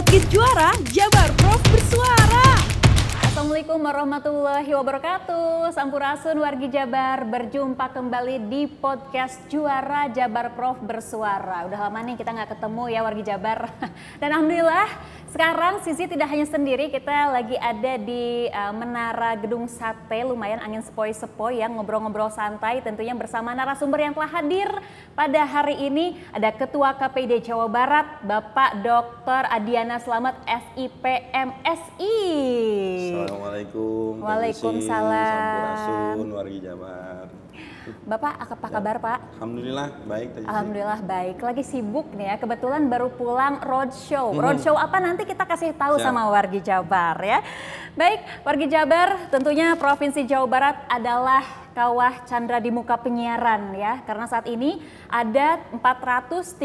Bukit Juara, Jabar Prof bersuara. Assalamualaikum warahmatullahi wabarakatuh. Sampurasun wargi Jabar, berjumpa kembali di podcast Juara Jabar Prof bersuara. Udah lama nih kita nggak ketemu ya wargi Jabar. Dan alhamdulillah sekarang Sisi tidak hanya sendiri, kita lagi ada di Menara Gedung Sate, lumayan angin sepoi-sepoi ya, ngobrol-ngobrol santai tentunya bersama narasumber yang telah hadir pada hari ini. Ada Ketua KPID Jawa Barat, Bapak Dr. Adiana Slamet, SIP MSI. Assalamualaikum. Waalaikumsalam. Sampurasun wargi Jabar. Bapak apa kabar Pak? Alhamdulillah baik. Alhamdulillah baik. Lagi sibuk nih ya, kebetulan baru pulang roadshow. Roadshow apa nanti kita kasih tahu sama wargi Jabar ya. Baik, wargi Jabar, tentunya Provinsi Jawa Barat adalah kawah candra di muka penyiaran ya. Karena saat ini ada 437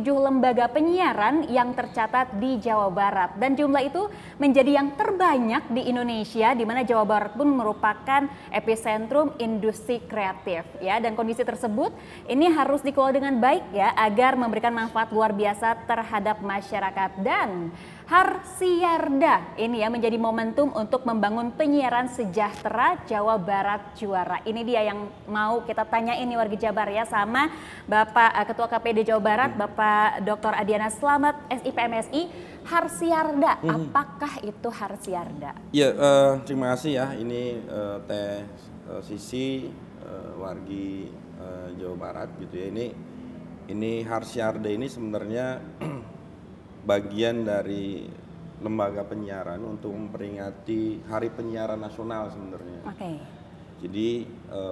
lembaga penyiaran yang tercatat di Jawa Barat. Dan jumlah itu menjadi yang terbanyak di Indonesia, di mana Jawa Barat pun merupakan epicentrum industri kreatif ya. Dan kondisi tersebut ini harus dikelola dengan baik ya, agar memberikan manfaat luar biasa terhadap masyarakat. Dan Harsiarda ini ya menjadi momentum untuk membangun penyiaran sejahtera Jawa Barat Juara. Ini dia yang mau kita tanyain nih wargi Jabar ya, sama Bapak Ketua KPID Jawa Barat, Bapak Dr. Adiana Slamet, SIP MSI. Harsiarda, apakah itu Harsiarda? Ya, terima kasih ya. Ini Teh Sisi, wargi Jawa Barat gitu ya. Ini Harsiarda ini sebenarnya bagian dari lembaga penyiaran untuk memperingati Hari Penyiaran Nasional sebenarnya. Oke. Jadi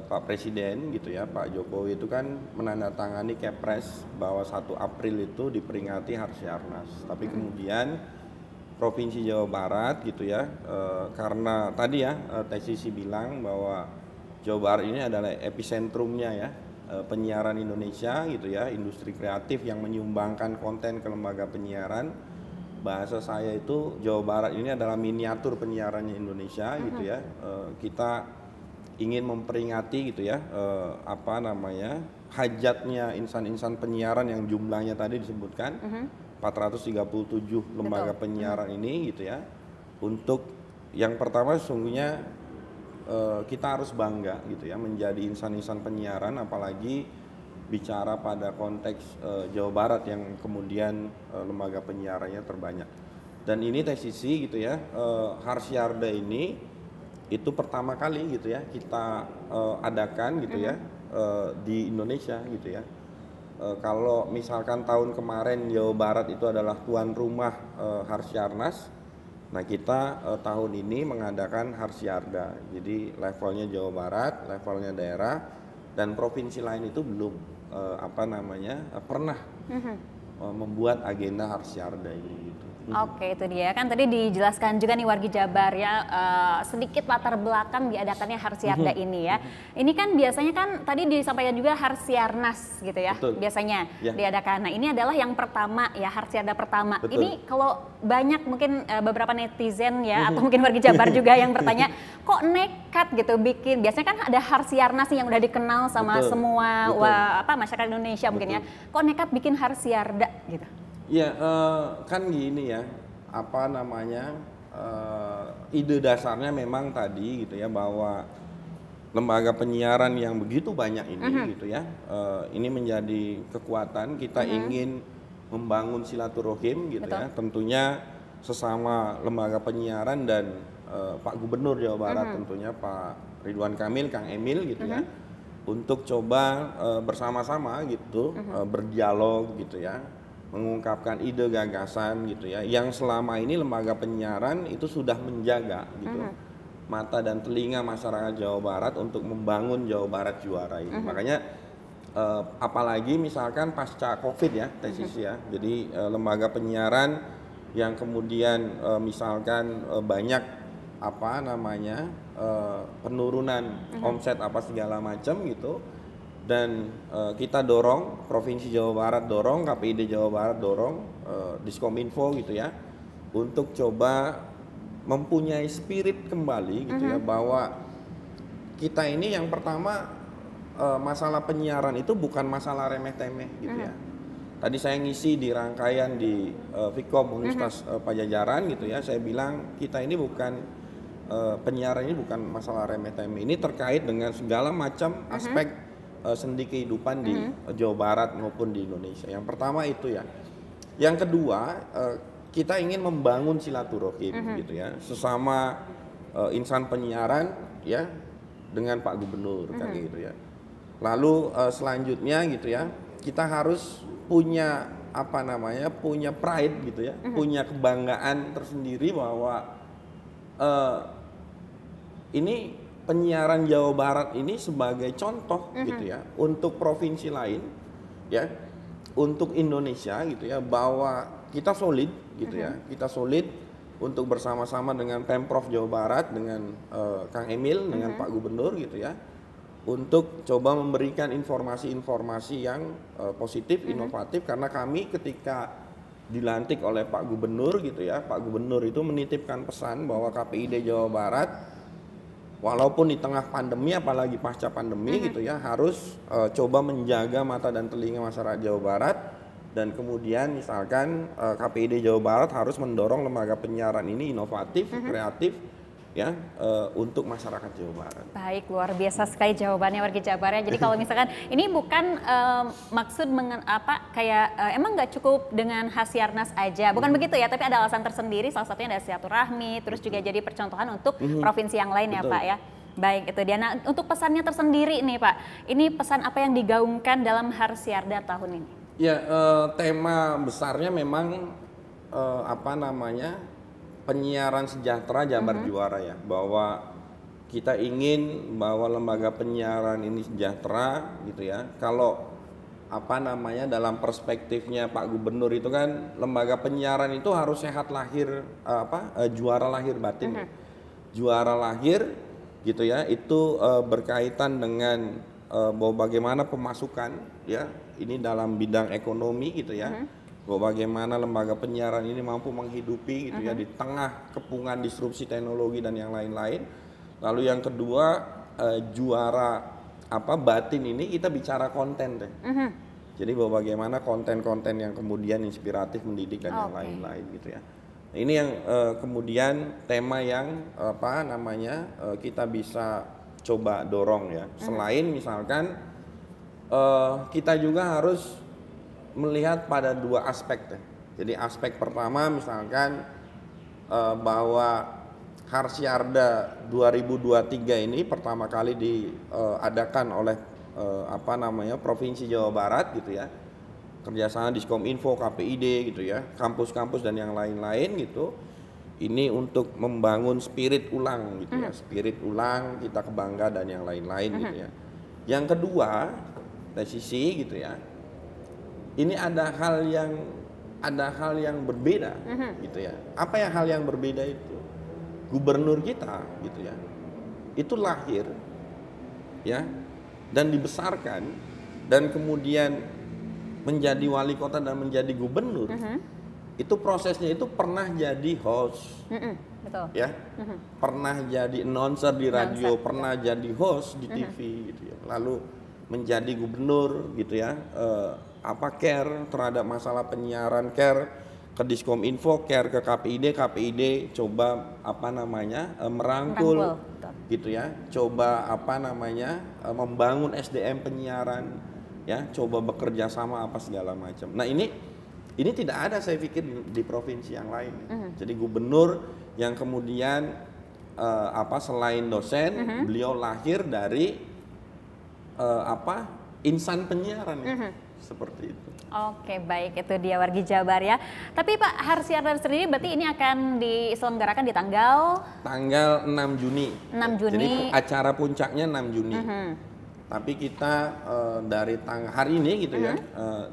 Pak Presiden gitu ya, Pak Jokowi itu kan menandatangani Kepres bahwa 1 April itu diperingati Harsiarnas. Tapi kemudian Provinsi Jawa Barat gitu ya, karena tadi ya Teh Sisi bilang bahwa Jawa Barat ini adalah epicentrumnya ya, penyiaran Indonesia gitu ya, industri kreatif yang menyumbangkan konten ke lembaga penyiaran. Bahasa saya itu Jawa Barat ini adalah miniatur penyiarannya Indonesia gitu ya. Kita ingin memperingati gitu ya, hajatnya insan-insan penyiaran yang jumlahnya tadi disebutkan 437 lembaga penyiaran ini gitu ya. Untuk yang pertama sesungguhnya kita harus bangga gitu ya menjadi insan-insan penyiaran, apalagi bicara pada konteks Jawa Barat yang kemudian lembaga penyiarannya terbanyak. Dan ini Teh Sisi gitu ya, Harsiarda ini itu pertama kali gitu ya kita adakan gitu ya di Indonesia gitu ya. Kalau misalkan tahun kemarin Jawa Barat itu adalah tuan rumah Harsiarnas, nah kita tahun ini mengadakan Harsiarda. Jadi levelnya Jawa Barat, levelnya daerah, dan provinsi lain itu belum pernah membuat agenda Harsiarda ini gitu. Oke, itu dia kan tadi dijelaskan juga nih wargi Jabar ya, sedikit latar belakang diadakannya Harsiarda ini ya. Ini kan biasanya kan tadi disampaikan juga Harsiarnas gitu ya. Betul. Biasanya Ya. diadakan. Nah ini adalah yang pertama ya, Harsiarda pertama. Betul. Ini kalau banyak mungkin beberapa netizen ya atau mungkin wargi Jabar juga yang bertanya, kok nekat gitu bikin. Biasanya kan ada Harsiarnas yang udah dikenal sama Betul. semua Betul. masyarakat Indonesia mungkin ya. Kok nekat bikin Harsiarda gitu? Ya kan gini ya, ide dasarnya memang tadi gitu ya, bahwa lembaga penyiaran yang begitu banyak ini gitu ya, ini menjadi kekuatan kita ingin membangun silaturahim gitu ya, tentunya sesama lembaga penyiaran dan Pak Gubernur Jawa Barat tentunya Pak Ridwan Kamil, Kang Emil gitu ya, untuk coba bersama-sama gitu berdialog gitu ya, mengungkapkan ide gagasan gitu ya, yang selama ini lembaga penyiaran itu sudah menjaga gitu mata dan telinga masyarakat Jawa Barat untuk membangun Jawa Barat Juara ini. Makanya apalagi misalkan pasca Covid ya Teh Sisi ya, jadi lembaga penyiaran yang kemudian misalkan banyak penurunan omset apa segala macam gitu. Dan kita dorong, Provinsi Jawa Barat dorong, KPID Jawa Barat dorong, Diskominfo gitu ya, untuk coba mempunyai spirit kembali gitu ya, bahwa kita ini yang pertama masalah penyiaran itu bukan masalah remeh-temeh gitu ya. tadi saya ngisi di rangkaian di Vkom Universitas Pajajaran gitu ya, saya bilang kita ini bukan penyiaran ini bukan masalah remeh-temeh, ini terkait dengan segala macam aspek sendi kehidupan di Jawa Barat maupun di Indonesia. Yang pertama itu ya. Yang kedua, kita ingin membangun silaturahim gitu ya, sesama insan penyiaran ya dengan Pak Gubernur kayak gitu ya. Lalu selanjutnya gitu ya, kita harus punya apa namanya, punya pride gitu ya, punya kebanggaan tersendiri bahwa ini penyiaran Jawa Barat ini sebagai contoh gitu ya untuk provinsi lain ya, untuk Indonesia gitu ya, bahwa kita solid gitu ya, kita solid untuk bersama-sama dengan Pemprov Jawa Barat, dengan Kang Emil, dengan Pak Gubernur gitu ya, untuk coba memberikan informasi-informasi yang positif, inovatif, karena kami ketika dilantik oleh Pak Gubernur gitu ya, Pak Gubernur itu menitipkan pesan bahwa KPID Jawa Barat walaupun di tengah pandemi, apalagi pasca pandemi gitu ya, harus coba menjaga mata dan telinga masyarakat Jawa Barat, dan kemudian misalkan KPID Jawa Barat harus mendorong lembaga penyiaran ini inovatif, kreatif ya, untuk masyarakat Jawa Barat. Baik, luar biasa sekali jawabannya warga Jabar ya. Jadi kalau misalkan ini bukan maksud emang nggak cukup dengan Hasiarnas aja, bukan begitu ya, tapi ada alasan tersendiri, salah satunya ada silaturahmi, terus juga jadi percontohan untuk provinsi yang lain ya Pak ya. Baik, itu dia. Nah, untuk pesannya tersendiri nih Pak, ini pesan apa yang digaungkan dalam Harsiarda tahun ini? Ya, tema besarnya memang penyiaran sejahtera Jabar Juara ya, bahwa kita ingin bahwa lembaga penyiaran ini sejahtera gitu ya. Kalau dalam perspektifnya Pak Gubernur itu kan, lembaga penyiaran itu harus sehat lahir, juara lahir batin. Juara lahir gitu ya, itu berkaitan dengan bahwa bagaimana pemasukan ya, ini dalam bidang ekonomi gitu ya. Bahwa bagaimana lembaga penyiaran ini mampu menghidupi gitu ya di tengah kepungan disrupsi teknologi dan yang lain-lain. Lalu yang kedua, juara batin ini kita bicara konten deh. Jadi bahwa bagaimana konten-konten yang kemudian inspiratif, mendidik dan yang lain-lain gitu ya. Nah, ini yang kemudian tema yang kita bisa coba dorong ya. Selain misalkan kita juga harus melihat pada dua aspek deh. Jadi aspek pertama misalkan bahwa Harsiarda 2023 ini pertama kali diadakan oleh Provinsi Jawa Barat gitu ya, kerjasama Diskominfo, KPID gitu ya, kampus-kampus dan yang lain-lain gitu. Ini untuk membangun spirit ulang gitu ya, spirit ulang, kita kebangga dan yang lain-lain gitu ya. Yang kedua, dari sisi gitu ya, ini ada hal yang berbeda gitu ya. Apa yang hal yang berbeda itu? Gubernur kita gitu ya, itu lahir ya dan dibesarkan dan kemudian menjadi wali kota dan menjadi gubernur. Itu prosesnya itu pernah jadi host, betul. Ya, pernah jadi announcer di radio, pernah jadi host di TV gitu ya. Lalu menjadi gubernur gitu ya. Care terhadap masalah penyiaran, care ke Diskominfo, care ke KPID coba merangkul gitu ya, coba membangun SDM penyiaran ya, coba bekerja sama segala macam. Nah ini tidak ada saya pikir di provinsi yang lain. Jadi gubernur yang kemudian selain dosen, beliau lahir dari insan penyiaran ya. Seperti itu. Oke, baik, itu dia wargi Jabar ya. Tapi Pak, Harsiarda sendiri berarti ini akan diselenggarakan di tanggal 6 Juni. 6 Juni. Jadi acara puncaknya 6 Juni. Tapi kita dari hari ini gitu ya,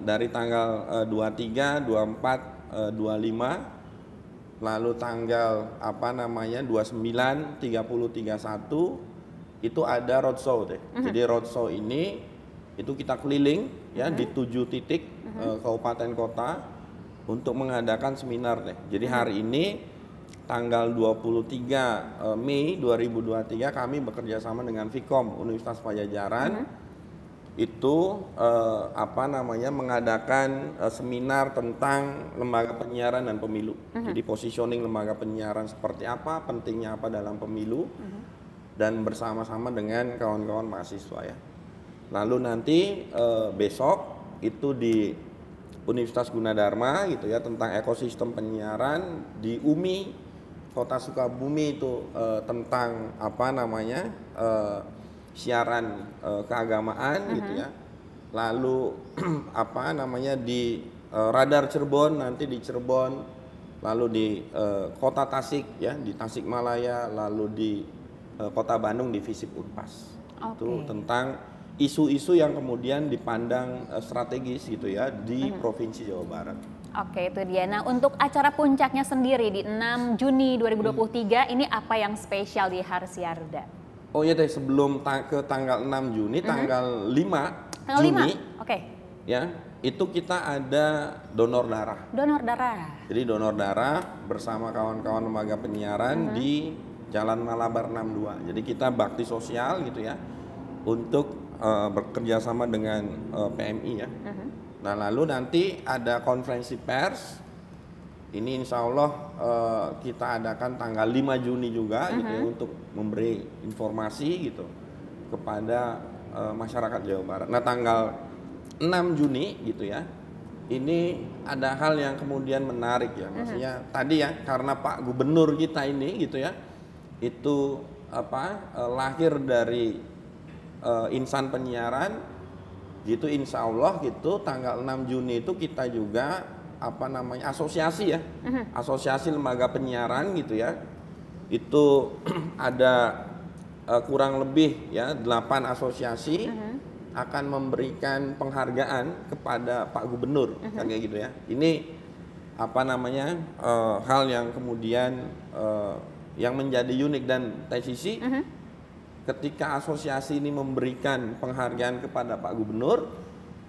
dari tanggal 23, 24, 25, lalu tanggal 29, 30, 31 itu ada roadshow deh. Jadi roadshow ini itu kita keliling ya di 7 titik kabupaten kota untuk mengadakan seminar deh. Jadi hari ini tanggal 23 Mei 2023 kami bekerja sama dengan Vkom Universitas Pajajaran itu apa namanya mengadakan seminar tentang lembaga penyiaran dan pemilu. Jadi positioning lembaga penyiaran seperti apa, pentingnya apa dalam pemilu, dan bersama-sama dengan kawan-kawan mahasiswa ya. Lalu nanti besok itu di Universitas Gunadarma gitu ya, tentang ekosistem penyiaran di UMI Kota Sukabumi itu tentang apa namanya siaran keagamaan gitu ya. Lalu apa namanya di Radar Cirebon, nanti di Cirebon, lalu di Kota Tasik ya, di Tasikmalaya, lalu di Kota Bandung di Visip Unpas. Itu tentang isu-isu yang kemudian dipandang strategis gitu ya di Provinsi Jawa Barat. Oke, itu dia. Nah, untuk acara puncaknya sendiri di 6 Juni 2023 ini apa yang spesial di Harsiarda? Oh iya deh, sebelum ke tanggal 6 Juni, tanggal 5 Tanggal Juni, 5? Oke. Ya, itu kita ada donor darah. Donor darah. Jadi donor darah bersama kawan-kawan lembaga penyiaran di Jalan Malabar 62. Jadi kita bakti sosial gitu ya, untuk bekerja sama dengan PMI ya. Nah lalu nanti ada konferensi pers. Ini insya Allah kita adakan tanggal 5 Juni juga gitu ya, untuk memberi informasi gitu kepada masyarakat Jawa Barat. Nah tanggal 6 Juni gitu ya, ini ada hal yang kemudian menarik ya, maksudnya tadi ya, karena Pak Gubernur kita ini gitu ya, itu apa lahir dari insan penyiaran gitu, insya Allah gitu tanggal 6 Juni itu kita juga apa namanya asosiasi ya, asosiasi lembaga penyiaran gitu ya, itu ada kurang lebih ya 8 asosiasi akan memberikan penghargaan kepada Pak Gubernur kan kayak gitu ya. Ini apa namanya hal yang kemudian yang menjadi unik, dan sisi ketika asosiasi ini memberikan penghargaan kepada Pak Gubernur,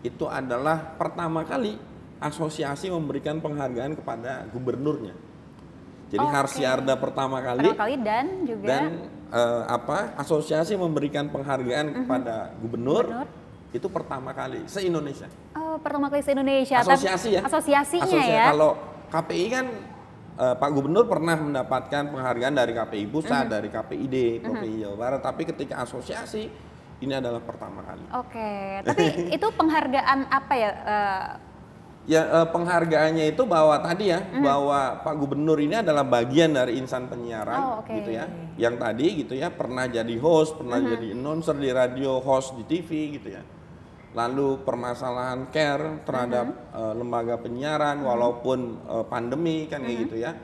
itu adalah pertama kali asosiasi memberikan penghargaan kepada gubernurnya. Jadi Harsiarda pertama kali dan juga apa asosiasi memberikan penghargaan kepada gubernur itu pertama kali se-Indonesia. Oh, pertama kali se-Indonesia. Asosiasi ya. Asosiasinya ya. Kalau KPI kan Pak Gubernur pernah mendapatkan penghargaan dari KPI Pusat, dari KPID, Provinsi Jawa Barat, tapi ketika asosiasi ini adalah pertama kali. Oke, tapi itu penghargaan apa ya? Ya penghargaannya itu bahwa tadi ya, bahwa Pak Gubernur ini adalah bagian dari insan penyiaran gitu ya, yang tadi gitu ya pernah jadi host, pernah jadi announcer di radio, host di TV gitu ya. Lalu permasalahan care terhadap lembaga penyiaran walaupun pandemi kan kayak gitu ya,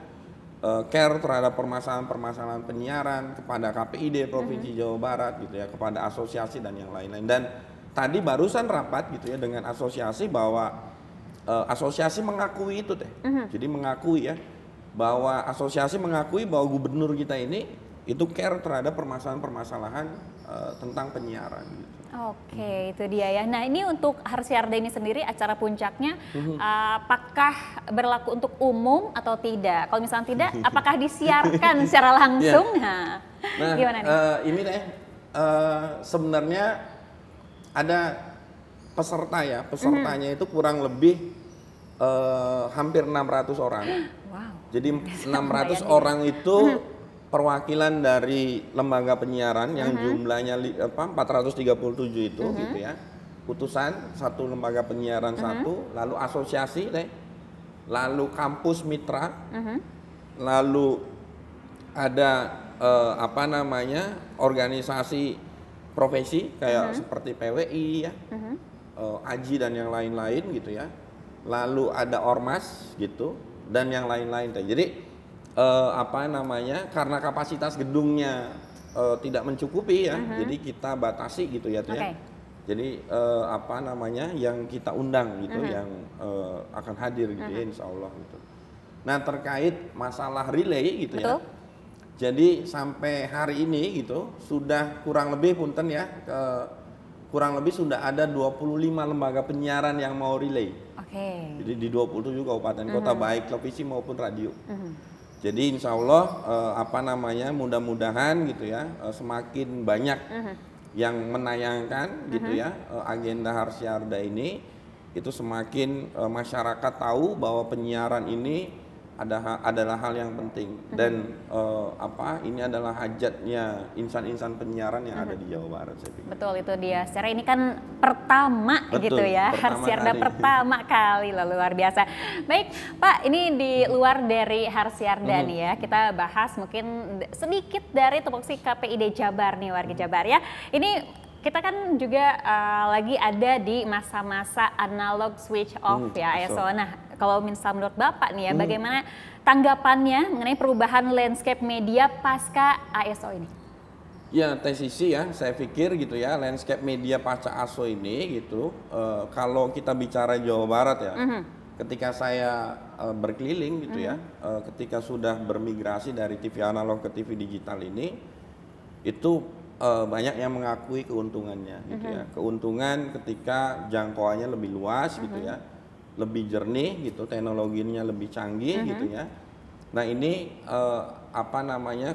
care terhadap permasalahan penyiaran kepada KPID Provinsi Jawa Barat gitu ya, kepada asosiasi dan yang lain-lain. Dan tadi barusan rapat gitu ya dengan asosiasi, bahwa asosiasi mengakui itu teh. Jadi mengakui ya, bahwa asosiasi mengakui bahwa gubernur kita ini itu care terhadap permasalahan-permasalahan tentang penyiaran gitu. Oke, itu dia ya. Nah, ini untuk Harsiarda ini sendiri acara puncaknya apakah berlaku untuk umum atau tidak? Kalau misalnya tidak, apakah disiarkan secara langsung? Nah, gimana nih? Ini deh sebenarnya ada peserta ya, pesertanya itu kurang lebih hampir 600 orang. Wow. Jadi 600 orang itu perwakilan dari lembaga penyiaran yang jumlahnya 437 itu gitu ya. Putusan satu lembaga penyiaran satu, lalu asosiasi deh, lalu kampus mitra, lalu ada apa namanya organisasi profesi kayak seperti PWI ya, AJI dan yang lain-lain gitu ya. Lalu ada ormas gitu dan yang lain-lain. Jadi apa namanya, karena kapasitas gedungnya tidak mencukupi ya, jadi kita batasi gitu ya, ya. Jadi apa namanya yang kita undang gitu, yang akan hadir gitu ya, insya Allah gitu. Nah terkait masalah relay gitu ya, jadi sampai hari ini gitu sudah kurang lebih punten ya, kurang lebih sudah ada 25 lembaga penyiaran yang mau relay. Jadi di 27 kabupaten kota baik televisi maupun radio. Jadi insya Allah apa namanya mudah-mudahan gitu ya semakin banyak yang menayangkan gitu ya agenda Harsyarda ini, itu semakin masyarakat tahu bahwa penyiaran ini adalah hal yang penting dan ini adalah hajatnya insan-insan penyiaran yang ada di Jawa Barat, saya pikir. Betul, itu dia. Secara ini kan pertama gitu ya, Harsyarda pertama kali loh, luar biasa. Baik Pak, ini di luar dari Harsyarda nih ya, kita bahas mungkin sedikit dari tupoksi KPID Jabar nih, warga Jabar ya. Ini kita kan juga lagi ada di masa-masa analog switch off ya ASO. Nah, kalau misal menurut Bapak nih ya, bagaimana tanggapannya mengenai perubahan landscape media pasca ASO ini? Ya, TCC ya, saya pikir gitu ya, landscape media pasca ASO ini gitu, kalau kita bicara Jawa Barat ya, ketika saya berkeliling gitu ya, ketika sudah bermigrasi dari TV analog ke TV digital ini, itu banyak yang mengakui keuntungannya gitu ya. Keuntungan ketika jangkauannya lebih luas gitu ya, lebih jernih gitu, teknologinya lebih canggih gitu ya. Nah ini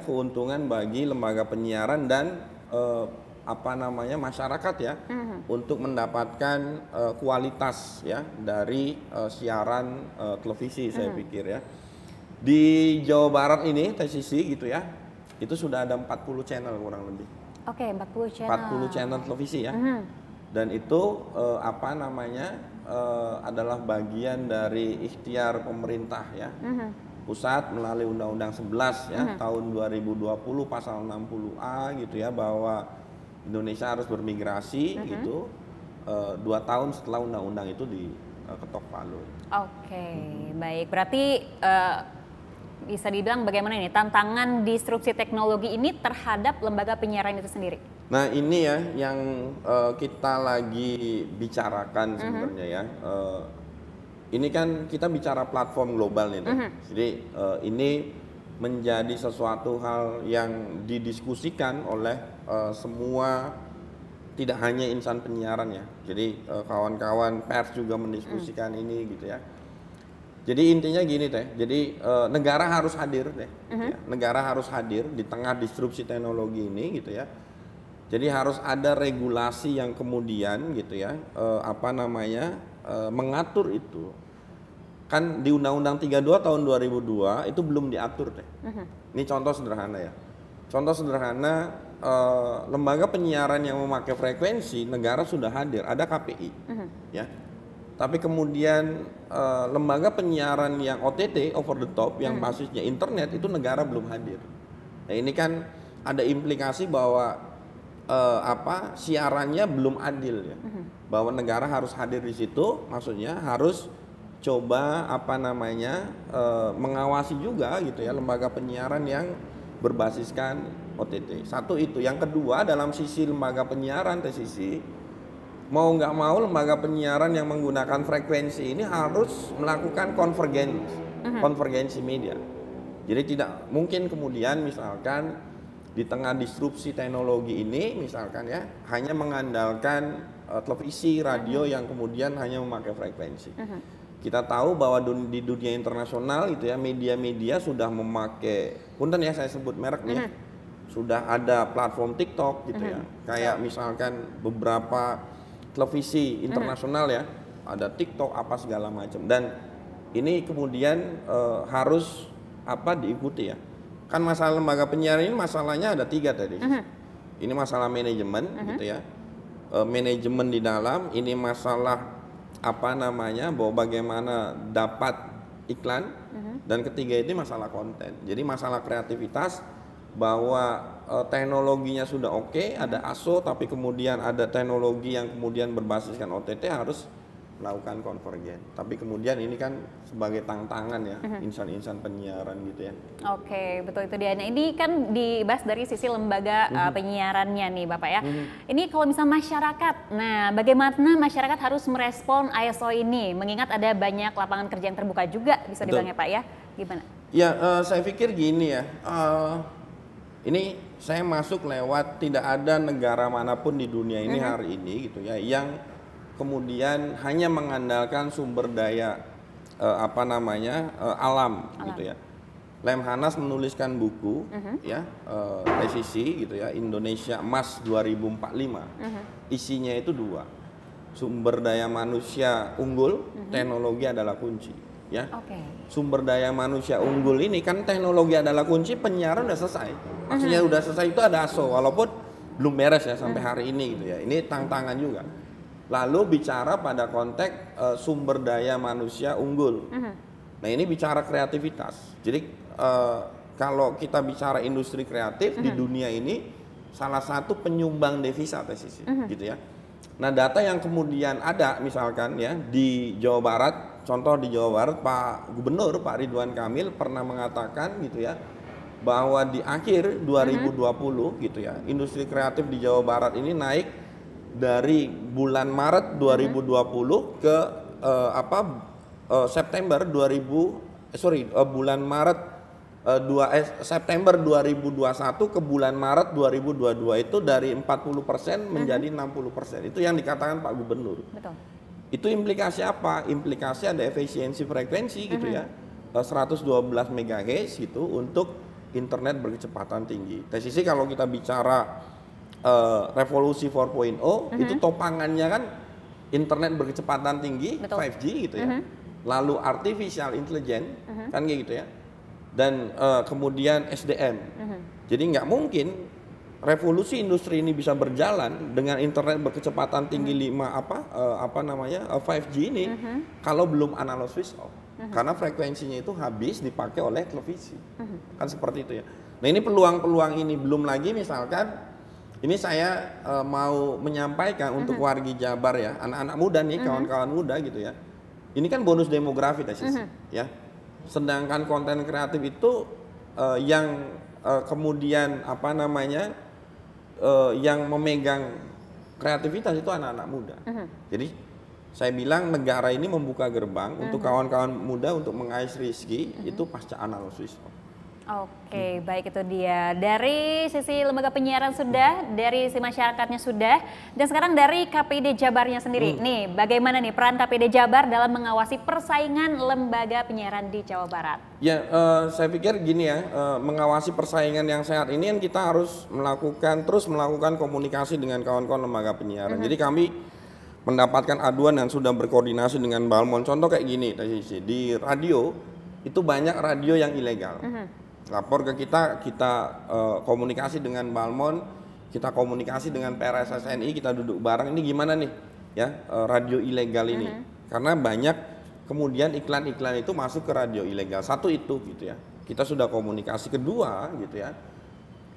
keuntungan bagi lembaga penyiaran dan masyarakat ya, untuk mendapatkan kualitas ya dari siaran televisi, saya pikir ya. Di Jawa Barat ini TCC gitu ya, itu sudah ada 40 channel kurang lebih. Oke, 40 channel. 40 channel televisi ya. Dan itu adalah bagian dari ikhtiar pemerintah ya. Pusat melalui Undang-Undang 11 ya tahun 2020 pasal 60A gitu ya, bahwa Indonesia harus bermigrasi gitu 2 tahun setelah undang-undang itu diketok palu. Oke, baik. Berarti bisa dibilang bagaimana ini tantangan disrupsi teknologi ini terhadap lembaga penyiaran itu sendiri? Nah ini ya yang kita lagi bicarakan sebenarnya ya. Ini kan kita bicara platform global nih, jadi ini menjadi sesuatu hal yang didiskusikan oleh semua, tidak hanya insan penyiaran ya. Jadi kawan-kawan pers juga mendiskusikan ini gitu ya. Jadi intinya gini teh, jadi negara harus hadir deh, gitu ya. Negara harus hadir di tengah disrupsi teknologi ini gitu ya. Jadi harus ada regulasi yang kemudian gitu ya, mengatur itu. Kan di Undang-Undang 32 tahun 2002 itu belum diatur deh. Ini contoh sederhana ya. Contoh sederhana, lembaga penyiaran yang memakai frekuensi negara sudah hadir, ada KPI, ya. Tapi kemudian lembaga penyiaran yang OTT, over the top, yang basisnya internet itu negara belum hadir. Nah ini kan ada implikasi bahwa siarannya belum adil ya. Bahwa negara harus hadir di situ, maksudnya harus coba mengawasi juga gitu ya lembaga penyiaran yang berbasiskan OTT. Satu itu. Yang kedua, dalam sisi lembaga penyiaran TCC, mau nggak mau lembaga penyiaran yang menggunakan frekuensi ini harus melakukan konvergensi media. Jadi tidak mungkin kemudian misalkan di tengah disrupsi teknologi ini misalkan ya hanya mengandalkan televisi, radio yang kemudian hanya memakai frekuensi. Kita tahu bahwa di dunia internasional itu ya media-media sudah memakai, punten ya saya sebut merek nih, sudah ada platform TikTok gitu ya. Kayak misalkan beberapa televisi internasional ya, ada TikTok apa segala macam, dan ini kemudian harus diikuti ya. Kan masalah lembaga penyiaran ini masalahnya ada 3 tadi. Ini masalah manajemen gitu ya, manajemen di dalam, ini masalah bahwa bagaimana dapat iklan, dan ketiga ini masalah konten. Jadi masalah kreativitas, bahwa teknologinya sudah oke, ada ASO, tapi kemudian ada teknologi yang kemudian berbasiskan OTT harus melakukan konvergen. Tapi kemudian ini kan sebagai tantangan ya insan-insan penyiaran gitu ya. Oke, betul itu dia. Nah ini kan dibahas dari sisi lembaga penyiarannya nih Bapak ya. Ini kalau misalnya masyarakat, nah bagaimana masyarakat harus merespon ASO ini? Mengingat ada banyak lapangan kerja yang terbuka juga, bisa dibilang ya Pak ya. Gimana? Ya saya pikir gini ya, ini saya masuk lewat tidak ada negara manapun di dunia ini hari ini gitu ya yang kemudian hanya mengandalkan sumber daya alam gitu ya. Lemhanas menuliskan buku ya presisi gitu ya, Indonesia Emas 2045. Isinya itu 2. Sumber daya manusia unggul, teknologi adalah kunci ya. Sumber daya manusia unggul ini kan teknologi adalah kunci, penyiaran udah selesai. Maksudnya udah selesai itu ada ASO, walaupun belum beres ya sampai hari ini gitu ya. Ini tantangan juga. Lalu bicara pada konteks sumber daya manusia unggul. Nah, ini bicara kreativitas. Jadi kalau kita bicara industri kreatif di dunia ini salah satu penyumbang devisa presisi gitu ya. Nah, data yang kemudian ada misalkan ya di Jawa Barat, contoh di Jawa Barat Pak Gubernur Pak Ridwan Kamil pernah mengatakan gitu ya bahwa di akhir 2020 gitu ya, industri kreatif di Jawa Barat ini naik dari bulan Maret 2020 ke September bulan Maret September 2021 ke bulan Maret 2022 itu dari 40% menjadi 60%. Itu yang dikatakan Pak Gubernur. Betul. Itu implikasi apa? Implikasi ada efisiensi frekuensi gitu ya. 112 MHz gitu untuk internet berkecepatan tinggi. Sisi kalau kita bicara revolusi 4.0 itu topangannya kan internet berkecepatan tinggi. Betul. 5G gitu ya. Lalu artificial intelligence kan kayak gitu ya. Dan kemudian SDM. Jadi nggak mungkin revolusi industri ini bisa berjalan dengan internet berkecepatan tinggi 5G ini kalau belum analog switch off. Karena frekuensinya itu habis dipakai oleh televisi. Kan seperti itu ya. Nah, ini peluang-peluang ini, belum lagi misalkan ini saya mau menyampaikan untuk wargi Jabar ya, anak-anak muda nih, kawan-kawan muda gitu ya. Ini kan bonus demografi ya. Sedangkan konten kreatif itu yang kemudian yang memegang kreativitas itu anak-anak muda. Jadi saya bilang negara ini membuka gerbang untuk kawan-kawan muda untuk mengais rezeki itu pasca analog switch off. Oke, baik, itu dia. Dari sisi lembaga penyiaran sudah, dari sisi masyarakatnya sudah, dan sekarang dari KPID Jabarnya sendiri. Nih, bagaimana nih peran KPID Jabar dalam mengawasi persaingan lembaga penyiaran di Jawa Barat? Ya, saya pikir gini ya, mengawasi persaingan yang sehat ini kan kita harus terus melakukan komunikasi dengan kawan-kawan lembaga penyiaran. Jadi kami mendapatkan aduan dan sudah berkoordinasi dengan Balmon. Contoh kayak gini, di radio itu banyak radio yang ilegal. Lapor ke kita komunikasi dengan Balmon, kita komunikasi dengan PRSSNI, kita duduk bareng, ini gimana nih ya radio ilegal ini. Karena banyak kemudian iklan-iklan itu masuk ke radio ilegal. Satu itu gitu ya, kita sudah komunikasi. Kedua gitu ya,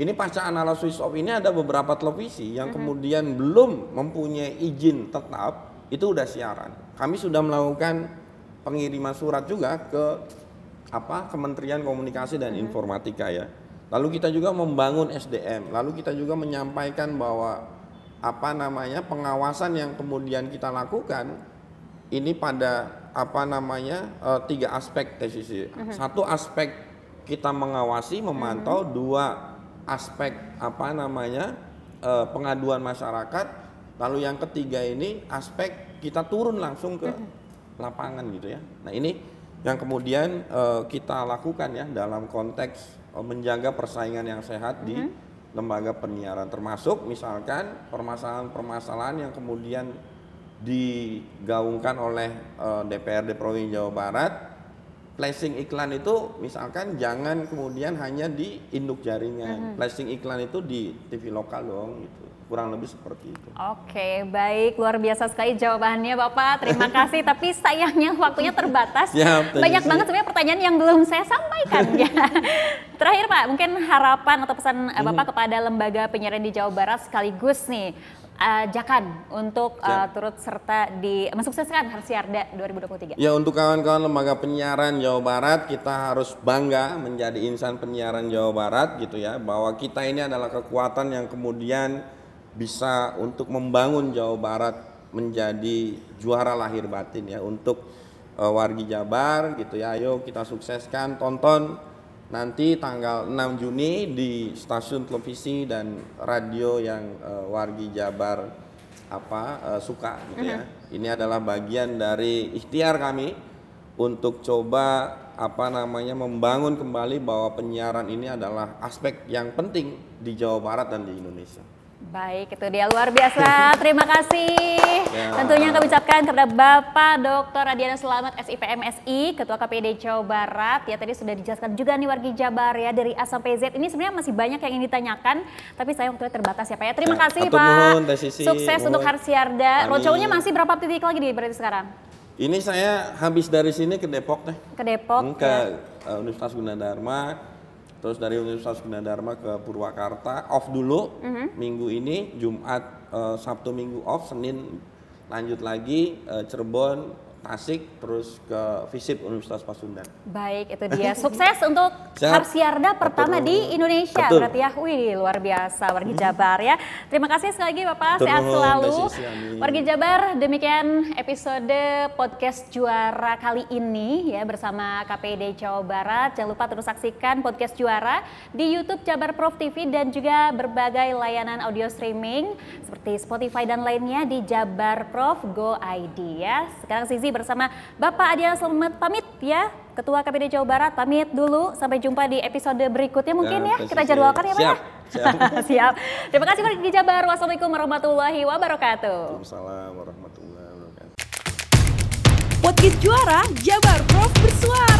ini pasca analog switch off ini ada beberapa televisi yang kemudian belum mempunyai izin tetap, itu udah siaran. Kami sudah melakukan pengiriman surat juga ke Kementerian Komunikasi dan Informatika ya. Lalu kita juga membangun SDM. Lalu kita juga menyampaikan bahwa pengawasan yang kemudian kita lakukan ini pada 3 aspek sisi. Satu aspek kita mengawasi, memantau. 2 aspek pengaduan masyarakat. Lalu yang ketiga ini aspek kita turun langsung ke lapangan gitu ya. Nah, ini yang kemudian kita lakukan ya dalam konteks menjaga persaingan yang sehat di lembaga penyiaran, termasuk misalkan permasalahan-permasalahan yang kemudian digaungkan oleh DPRD Provinsi Jawa Barat. Placing iklan itu misalkan jangan kemudian hanya di induk jaringan, placing iklan itu di TV lokal dong gitu. Kurang lebih seperti itu. Oke, baik, luar biasa sekali jawabannya Bapak, terima kasih. Tapi sayangnya waktunya terbatas. Banyak banget sebenarnya pertanyaan yang belum saya sampaikan ya. Terakhir Pak, mungkin harapan atau pesan Bapak kepada lembaga penyiaran di Jawa Barat sekaligus nih ajakan untuk turut serta di mensukseskan Harsiarda 2023. Ya, untuk kawan-kawan lembaga penyiaran Jawa Barat, kita harus bangga menjadi insan penyiaran Jawa Barat gitu ya, bahwa kita ini adalah kekuatan yang kemudian bisa untuk membangun Jawa Barat menjadi juara lahir batin ya untuk wargi Jabar gitu ya. Ayo kita sukseskan, tonton nanti tanggal 6 Juni di stasiun televisi dan radio yang wargi Jabar suka gitu ya. Ini adalah bagian dari ikhtiar kami untuk coba membangun kembali bahwa penyiaran ini adalah aspek yang penting di Jawa Barat dan di Indonesia. Baik, itu dia luar biasa. Terima kasih. Tentunya kami ucapkan kepada Bapak Dr. Adiana Selamat SIPMSI, Ketua KPID Jawa Barat. Ya tadi sudah dijelaskan juga nih wargi Jabar ya dari A sampai Z. Ini sebenarnya masih banyak yang ingin ditanyakan, tapi saya waktunya terbatas ya Pak ya. Terima kasih Pak. Sukses untuk Harsiarda. Roadshow-nya masih berapa titik lagi nih berarti sekarang? Ini saya habis dari sini ke Depok deh. Ke Depok. Ke Universitas Gunadarma. Terus dari Universitas Gunadarma ke Purwakarta, off dulu minggu ini, Jumat, Sabtu Minggu off, Senin lanjut lagi Cirebon, Tasik, terus ke FISIP Universitas Pasundan. Baik, itu dia. Sukses untuk Harsiarda pertama di Indonesia. Berarti ya, wih luar biasa wargi Jabar ya. Terima kasih sekali lagi Bapak, sehat selalu. Wargi Jabar, demikian episode podcast Juara kali ini ya bersama KPID Jawa Barat. Jangan lupa terus saksikan podcast Juara di YouTube Jabar Prof TV dan juga berbagai layanan audio streaming seperti Spotify dan lainnya di Jabar Prof Go ID ya. Sekarang Zizi bersama Bapak Adiana Selamat pamit ya, Ketua KPID Jawa Barat pamit dulu. Sampai jumpa di episode berikutnya mungkin ya, kita jadwalkan ya Pak. Siap. Siap. Terima kasih wargi Jabar. Wassalamualaikum warahmatullahi wabarakatuh. Waalaikumsalam warahmatullahi wabarakatuh. Podcast Juara Jabar Prof bersuara.